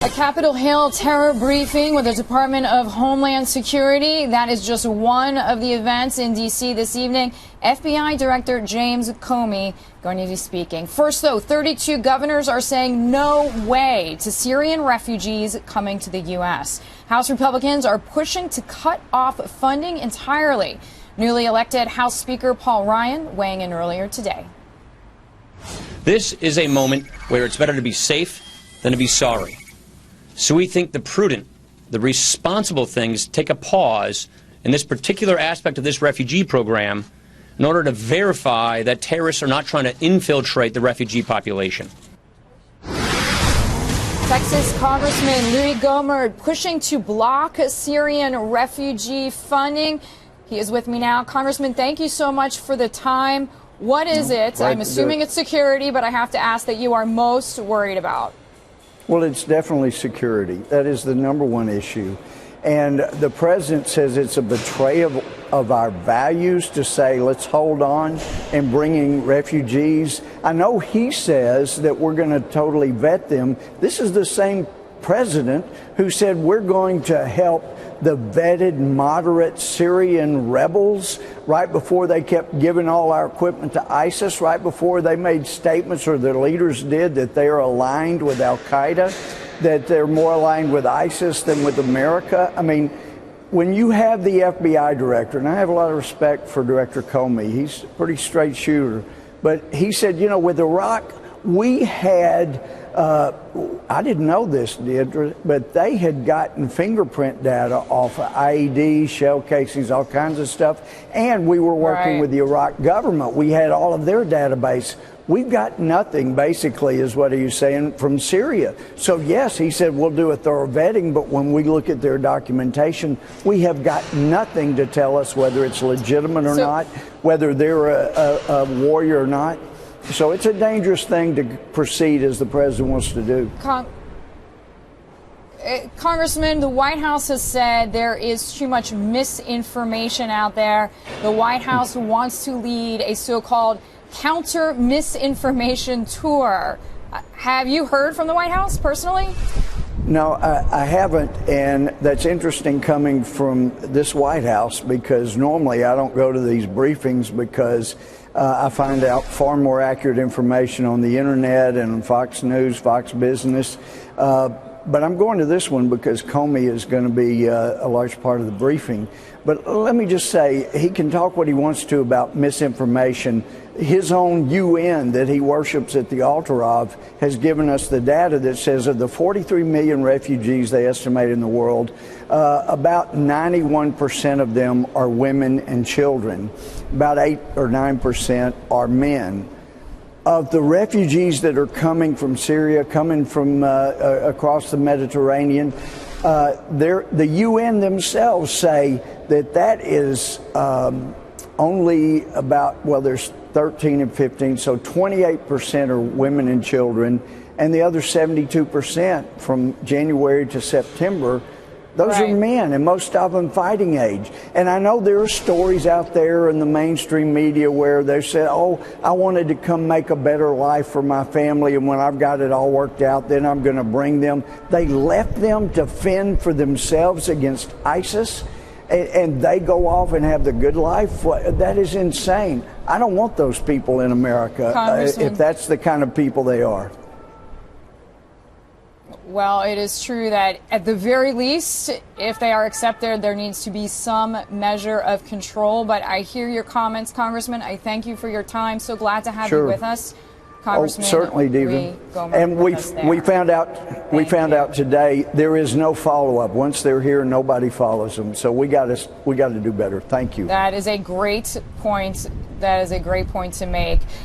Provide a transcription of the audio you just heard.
A Capitol Hill terror briefing with the Department of Homeland Security. That is just one of the events in D.C. this evening. FBI Director James Comey going to be speaking. First, though, 32 governors are saying no way to Syrian refugees coming to the U.S. House Republicans are pushing to cut off funding entirely. Newly elected House Speaker Paul Ryan weighing in earlier today. This is a moment where it's better to be safe than to be sorry. So we think the prudent, the responsible thing is to take a pause in this particular aspect of this refugee program in order to verify that terrorists are not trying to infiltrate the refugee population. Texas Congressman Louie Gohmert pushing to block Syrian refugee funding. He is with me now. Congressman, thank you so much for the time. What is it? I'm assuming it's security, but I have to ask that you are most worried about. Well, it's definitely security. That is the number one issue. And the president says it's a betrayal of our values to say, let's hold on and bringing refugees. I know he says that we're going to totally vet them. This is the same president who said we're going to help the vetted, moderate Syrian rebels right before they kept giving all our equipment to ISIS, right before they made statements, or their leaders did, that they are aligned with al-Qaeda, that they're more aligned with ISIS than with America. I mean, when you have the FBI director, and I have a lot of respect for Director Comey, he's a pretty straight shooter, but he said, you know, with Iraq, we had, I didn't know this, Deidre, but they had gotten fingerprint data off of IEDs, shell casings, all kinds of stuff, and we were working with the Iraq government. We had all of their database. We've got nothing, basically, is what he was saying, from Syria. So, yes, he said we'll do a thorough vetting, but when we look at their documentation, we have got nothing to tell us whether it's legitimate or not, whether they're a warrior or not. So it's a dangerous thing to proceed as the president wants to do. Congressman, the White House has said there is too much misinformation out there. The White House wants to lead a so-called counter-misinformation tour. Have you heard from the White House personally? No, I haven't, and that's interesting coming from this White House, because normally I don't go to these briefings because I find out far more accurate information on the internet and on Fox News, Fox Business. But I'm going to this one because Comey is going to be a large part of the briefing. But let me just say, he can talk what he wants to about misinformation. His own UN that he worships at the altar of has given us the data that says of the 43 million refugees they estimate in the world, about 91% of them are women and children. About 8 or 9% are men. Of the refugees that are coming from Syria, coming from across the Mediterranean, the UN themselves say that is only about, well, there's 13 and 15, so 28% are women and children, and the other 72% from January to September, those are men, and most of them fighting age. And I know there are stories out there in the mainstream media where they say, oh, I wanted to come make a better life for my family, and when I've got it all worked out, then I'm going to bring them. They left them to fend for themselves against ISIS, and they go off and have the good life. That is insane. I don't want those people in America if that's the kind of people they are. Well, it is true that at the very least, if they are accepted, there needs to be some measure of control. But I hear your comments, Congressman. I thank you for your time. So glad to have you with us, Congressman. Oh, certainly, Louie Gohmert. And we found out today there is no follow-up. Once they're here, nobody follows them. So we got to do better. Thank you. That is a great point. That is a great point to make.